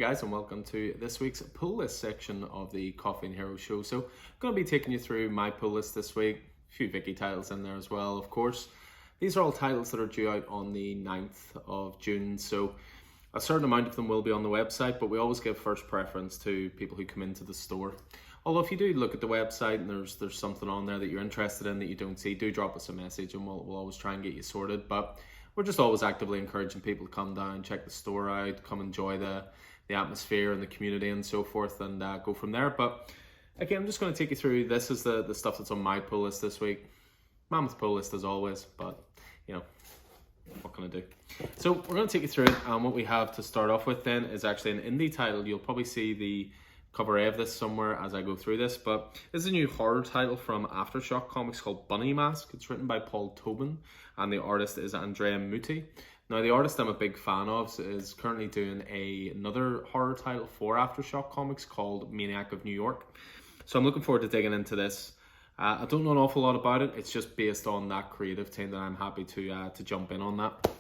guys, and welcome to this week's pull list section of the Coffee and Hero show. So I'm going to be taking you through my pull list this week. A few Vicky titles in there as well, of course. These are all titles that are due out on the 9th of June, so a certain amount of them will be on the website, but we always give first preference to people who come into the store. Although if you do look at the website and there's something on there that you're interested in that you don't see, do drop us a message and we'll always try and get you sorted. But we're just always actively encouraging people to come down, check the store out, come enjoy the atmosphere and the community and so forth, and go from there. But again, I'm just going to take you through, this is the stuff that's on my pull list this week. Mammoth pull list as always, but you know, what can I do? So we're going to take you through it, and what we have to start off with then is actually an indie title. You'll probably see the cover A of this somewhere as I go through this, but this is a new horror title from Aftershock Comics called Bunny Mask. It's written by Paul Tobin, and the artist is Andrea Muti. Now, the artist I'm a big fan of is currently doing another horror title for Aftershock Comics called Maniac of New York. So I'm looking forward to digging into this. I don't know an awful lot about it. It's just based on that creative team that I'm happy to jump in on that.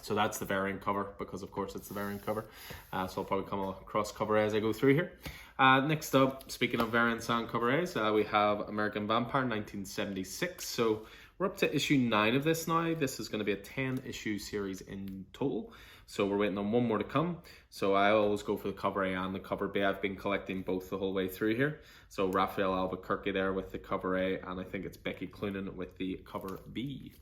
So that's the variant cover, because of course it's the variant cover. So I'll probably come across cover A as I go through here. Next up, speaking of variants and cover A's, we have American Vampire 1976. So we're up to issue 9 of this now. This is going to be a 10-issue series in total. So we're waiting on one more to come. So I always go for the cover A and the cover B. I've been collecting both the whole way through here. So Raphael Albuquerque there with the cover A, and I think it's Becky Cloonan with the cover B.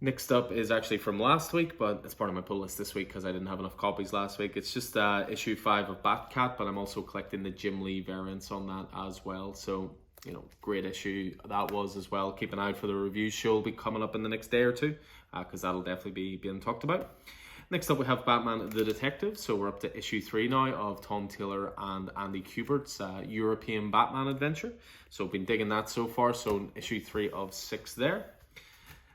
Next up is actually from last week, but it's part of my pull list this week because I didn't have enough copies last week. It's just issue 5 of Batcat, but I'm also collecting the Jim Lee variants on that as well. So, you know, great issue that was as well. Keep an eye out for the review show. Will be coming up in the next day or two, because that'll definitely be being talked about. Next up, we have Batman the Detective. So we're up to issue 3 now of Tom Taylor and Andy Kubert's European Batman adventure. So I've been digging that so far. So issue 3 of 6 there.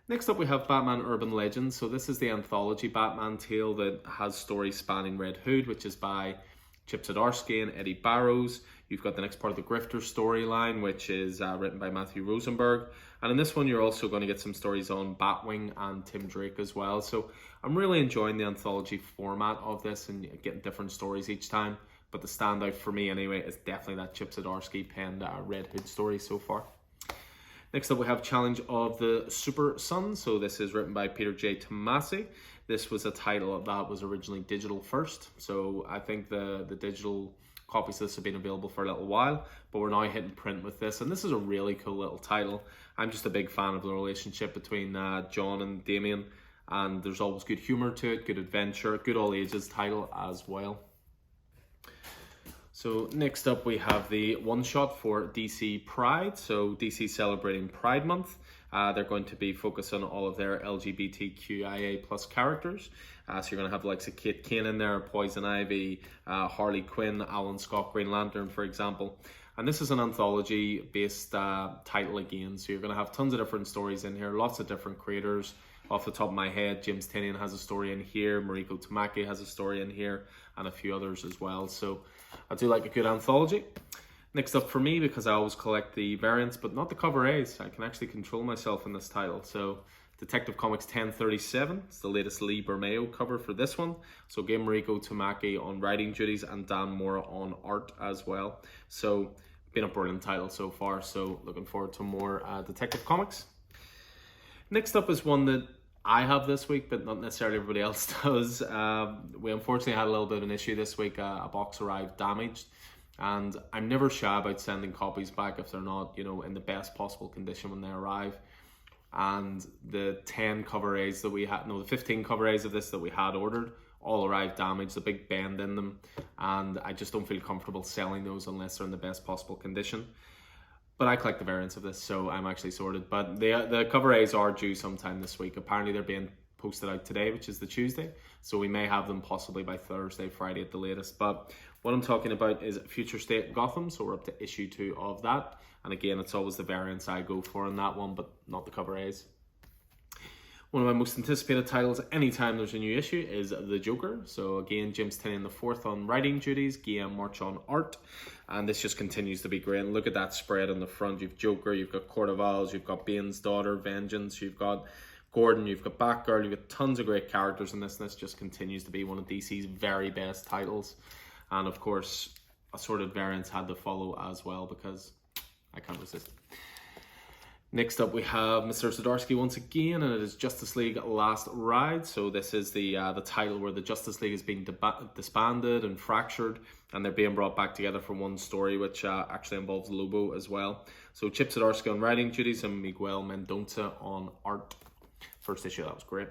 Next up, we have Batman Urban Legends. So this is the anthology Batman tale that has stories spanning Red Hood, which is by Chip Zdarsky and Eddie Barrows. You've got the next part of the Grifter storyline, which is written by Matthew Rosenberg. And in this one, you're also going to get some stories on Batwing and Tim Drake as well. So I'm really enjoying the anthology format of this and getting different stories each time. But the standout for me anyway is definitely that Chip Zdarsky penned Red Hood story so far. Next up, we have Challenge of the Super Sons. So this is written by Peter J. Tomasi. This was a title that was originally digital first. So I think the digital copies of this have been available for a little while, but we're now hitting print with this. And this is a really cool little title. I'm just a big fan of the relationship between John and Damien. And there's always good humor to it, good adventure, good all ages title as well. So next up, we have the one-shot for DC Pride. So DC celebrating Pride Month. They're going to be focused on all of their LGBTQIA plus characters. So you're going to have the likes of Kate Kane in there, Poison Ivy, Harley Quinn, Alan Scott, Green Lantern, for example. And this is an anthology-based title again. So you're going to have tons of different stories in here, lots of different creators. Off the top of my head, James Tynion has a story in here, Mariko Tamaki has a story in here, and a few others as well. So I do like a good anthology. Next up for me, because I always collect the variants, but not the cover A's. I can actually control myself in this title. So Detective Comics 1037, it's the latest Lee Bermeo cover for this one. So again, Mariko Tamaki on writing duties and Dan Mora on art as well. So been a brilliant title so far, so looking forward to more Detective Comics. Next up is one that I have this week, but not necessarily everybody else does. We unfortunately had a little bit of an issue this week. A box arrived damaged, and I'm never shy about sending copies back if they're not, you know, in the best possible condition when they arrive. And the 10 cover A's that we had, no, the 15 cover A's of this that we had ordered all arrived damaged, a big bend in them, and I just don't feel comfortable selling those unless they're in the best possible condition. But I collect the variants of this, so I'm actually sorted. But the cover A's are due sometime this week. Apparently they're being posted out today, which is the Tuesday. So we may have them possibly by Thursday, Friday at the latest. But what I'm talking about is Future State Gotham. So we're up to issue 2 of that. And again, it's always the variants I go for in that one, but not the cover A's. One of my most anticipated titles anytime there's a new issue is The Joker. So again, James Tynion IV on writing duties, Guillaume March on art. And this just continues to be great. And look at that spread on the front. You've Joker, you've got Court of Owls, you've got Bane's Daughter, Vengeance, you've got Gordon, you've got Batgirl, you've got tons of great characters in this, and this just continues to be one of DC's very best titles. And of course, assorted variants had to follow as well because I can't resist. Next up, we have Mr. Zdarsky once again, and it is Justice League Last Ride. So this is the title where the Justice League is being disbanded and fractured, and they're being brought back together for one story, which actually involves Lobo as well. So Chip Zdarsky on writing duties and Miguel Mendonça on art. First issue, that was great.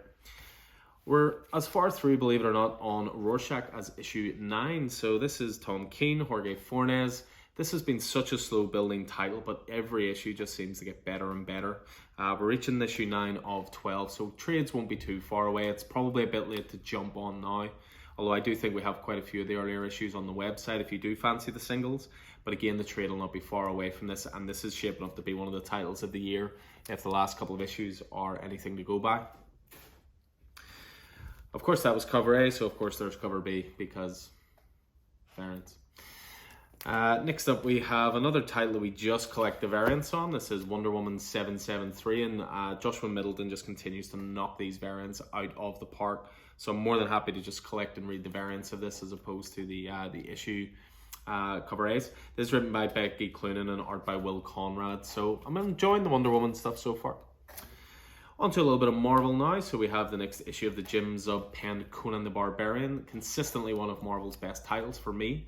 We're as far through, believe it or not, on Rorschach as issue 9. So this is Tom King, Jorge Fornes. This has been such a slow building title, but every issue just seems to get better and better. We're reaching issue 9 of 12, so trades won't be too far away. It's probably a bit late to jump on now, although I do think we have quite a few of the earlier issues on the website if you do fancy the singles. But again, the trade will not be far away from this, and this is shaping up to be one of the titles of the year if the last couple of issues are anything to go by. Of course, that was cover A, so of course there's cover B because variants. Next up, we have another title that we just collect the variants on. This is Wonder Woman 773, and Joshua Middleton just continues to knock these variants out of the park. So I'm more than happy to just collect and read the variants of this as opposed to the issue cover A's. This is written by Becky Cloonan and art by Will Conrad. So I'm enjoying the Wonder Woman stuff so far. On to a little bit of Marvel now. So we have the next issue of the Jim Zub penned Conan the Barbarian, consistently one of Marvel's best titles for me.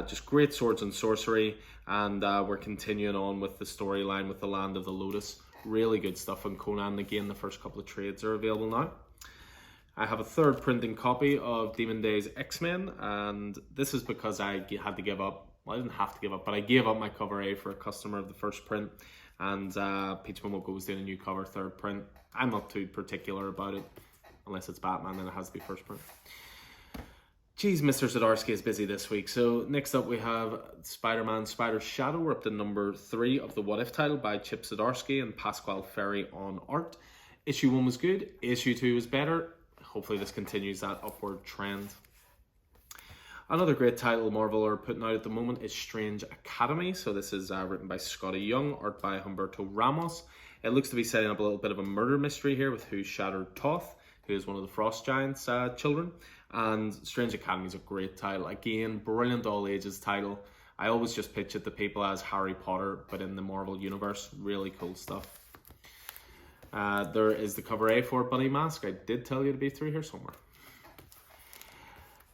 Just great swords and sorcery, and we're continuing on with the storyline with the Land of the Lotus. Really good stuff on Conan. Again, the first couple of trades are available now. I have a third printing copy of Demon Days X-Men, and this is because I had to give up. Well, I didn't have to give up, but I gave up my cover A for a customer of the first print, and Peach Momoko was doing a new cover third print. I'm not too particular about it, unless it's Batman, then it has to be first print. Geez, Mr. Zdarsky is busy this week. So next up we have Spider-Man Spider Shadow. We're up to number 3 of the What If title by Chip Zdarsky and Pasquale Ferry on art. Issue 1 was good. Issue 2 was better. Hopefully this continues that upward trend. Another great title Marvel are putting out at the moment is Strange Academy. So this is written by Scotty Young, art by Humberto Ramos. It looks to be setting up a little bit of a murder mystery here with who shattered Toth, who is one of the Frost Giants' children. And Strange Academy is a great title. Again, brilliant all ages title. I always just pitch it to people as Harry Potter, but in the Marvel universe. Really cool stuff. There is the cover A for Bunny Mask. I did tell you to be through here somewhere.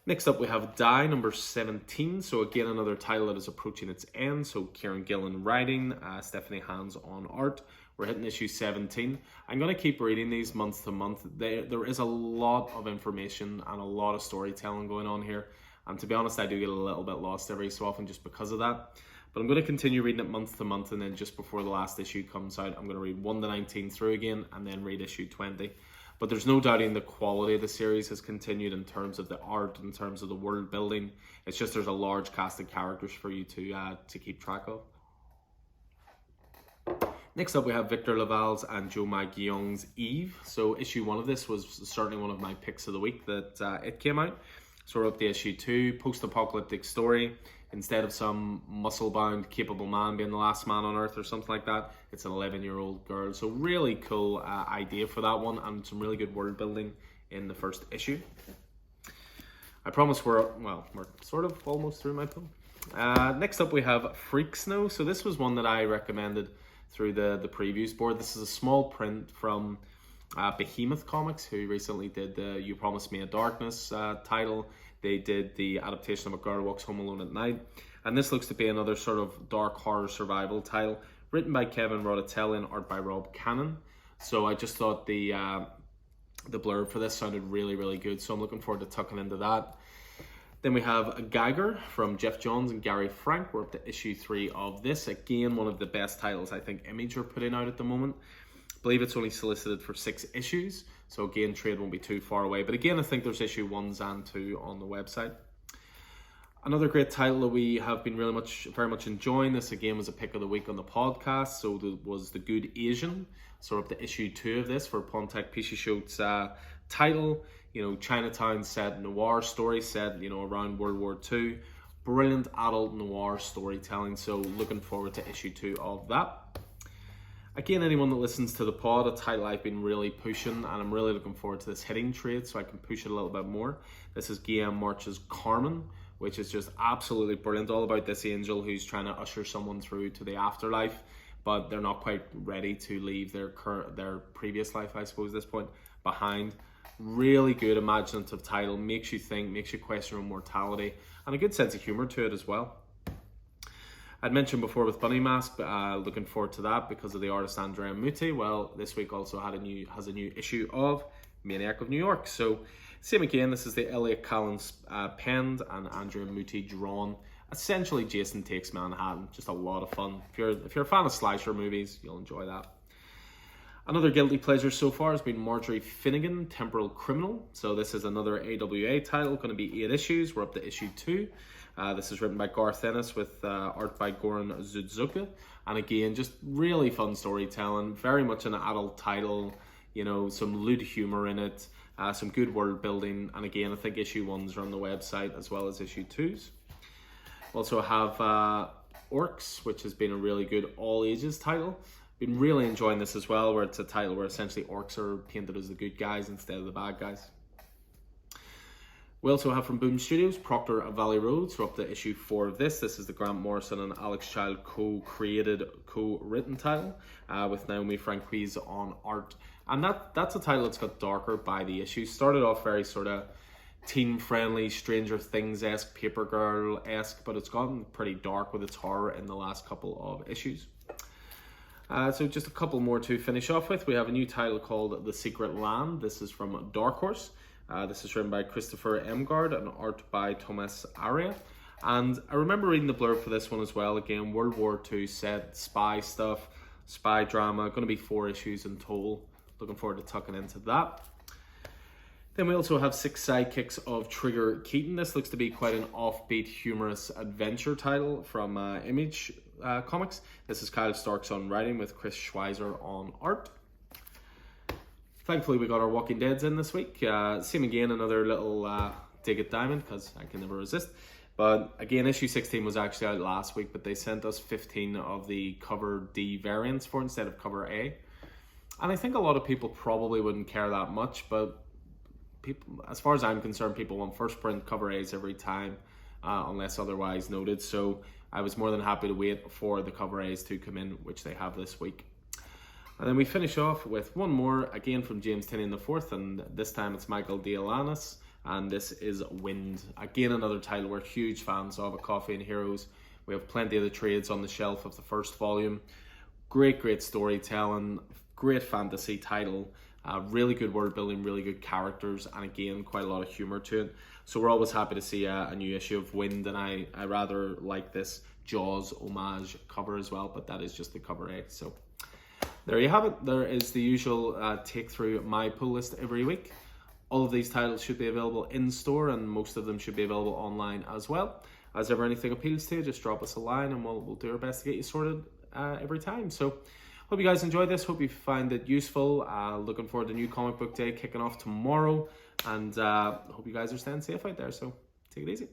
Next up we have Die number 17. So again, another title that is approaching its end. So Kieran Gillen writing, Stephanie Hans on art. We're hitting issue 17. I'm going to keep reading these month to month. There is a lot of information and a lot of storytelling going on here. And to be honest, I do get a little bit lost every so often just because of that. But I'm going to continue reading it month to month, and then just before the last issue comes out, I'm going to read 1 to 19 through again and then read issue 20. But there's no doubting the quality of the series has continued in terms of the art, in terms of the world building. It's just there's a large cast of characters for you to keep track of. Next up we have Victor Laval's and Joe Maguillon's Eve. So issue 1 of this was certainly one of my picks of the week that it came out. So we're up to issue 2, post-apocalyptic story. Instead of some muscle-bound, capable man being the last man on Earth or something like that, it's an 11-year-old girl. So really cool idea for that one, and some really good world building in the first issue. I promise we're sort of almost through my film. Next up we have Freak Snow. So this was one that I recommended through the previews board. This is a small print from Behemoth Comics, who recently did the You Promised Me a Darkness title. They did the adaptation of A Girl Walks Home Alone at Night. And this looks to be another sort of dark horror survival title, written by Kevin Rodatelli and art by Rob Cannon. So I just thought the blurb for this sounded really, really good. So I'm looking forward to tucking into that. Then we have Geiger from Jeff Johns and Gary Frank. We're up to issue 3 of this. Again, one of the best titles I think Image are putting out at the moment. I believe it's only solicited for 6 issues. So again, trade won't be too far away. But again, I think there's issue 1s and 2 on the website. Another great title that we have been very much enjoying. This again was a pick of the week on the podcast. So there was The Good Asian. So we're up to issue 2 of this for Pontek Pichetshote's title. You know, Chinatown set, noir story set, around World War II. Brilliant adult noir storytelling. So looking forward to issue 2 of that. Again, anyone that listens to the pod, a title I've been really pushing, and I'm really looking forward to this hitting trade so I can push it a little bit more. This is Guillaume March's Carmen, which is just absolutely brilliant. All about this angel who's trying to usher someone through to the afterlife, but they're not quite ready to leave their previous life, I suppose, at this point, behind. Really good imaginative title, makes you think, makes you question your mortality, and a good sense of humor to it as well. I'd mentioned before with Bunny Mask, looking forward to that because of the artist Andrea Muti. Well, this week also has a new issue of Maniac of New York. So same again, this is the Elliot Collins penned and Andrea Muti drawn. Essentially, Jason Takes Manhattan. Just a lot of fun. If you're a fan of slasher movies, you'll enjoy that. Another guilty pleasure so far has been Marjorie Finnegan, Temporal Criminal. So this is another AWA title, going to be 8 issues. We're up to issue 2. This is written by Garth Ennis with art by Goran Zudzuka. And again, just really fun storytelling. Very much an adult title. You know, some lewd humor in it. Some good world building. And again, I think issue 1s are on the website as well as issue 2s. Also have Orcs, which has been a really good all ages title. Been really enjoying this as well, where it's a title where essentially orcs are painted as the good guys instead of the bad guys. We also have from Boom Studios, Procter of Valley Road. So we're up to issue 4 of this. This is the Grant Morrison and Alex Child co-created, co-written title with Naomi Franquise on art. And that's a title that's got darker by the issue. Started off very sort of teen-friendly, Stranger Things-esque, Paper Girl-esque, but it's gotten pretty dark with its horror in the last couple of issues. So just a couple more to finish off with. We have a new title called The Secret Land. This is from Dark Horse. This is written by Christopher Emgard and art by Thomas Aria. And I remember reading the blurb for this one as well. Again, World War II set, spy stuff, spy drama. Going to be 4 issues in total. Looking forward to tucking into that. Then we also have 6 Sidekicks of Trigger Keaton. This looks to be quite an offbeat, humorous adventure title from Image Comics. This is Kyle Starks on writing with Chris Schweizer on art. Thankfully, we got our Walking Deads in this week. Same again, another little dig at Diamond because I can never resist. But again, issue 16 was actually out last week, but they sent us 15 of the cover D variants for instead of cover A. And I think a lot of people probably wouldn't care that much, but people, as far as I'm concerned, people want first print cover A's every time, unless otherwise noted. So I was more than happy to wait for the cover A's to come in, which they have this week. And then we finish off with one more, again from James Tynion IV, and this time it's Michael Dialanis, and this is Wind. Again, another title we're huge fans of, A Coffee and Heroes. We have plenty of the trades on the shelf of the first volume. Great storytelling, great fantasy title. Really good world building, really good characters, and again, quite a lot of humor to it. So we're always happy to see a new issue of Wind, and I rather like this Jaws homage cover as well, but that is just the cover A. So there you have it. There is the usual take through my pull list every week. All of these titles should be available in store, and most of them should be available online as well. As ever, anything appeals to you, just drop us a line, and we'll do our best to get you sorted every time. So hope you guys enjoyed this. Hope you find it useful. Looking forward to New Comic Book Day kicking off tomorrow. And hope you guys are staying safe out there. So take it easy.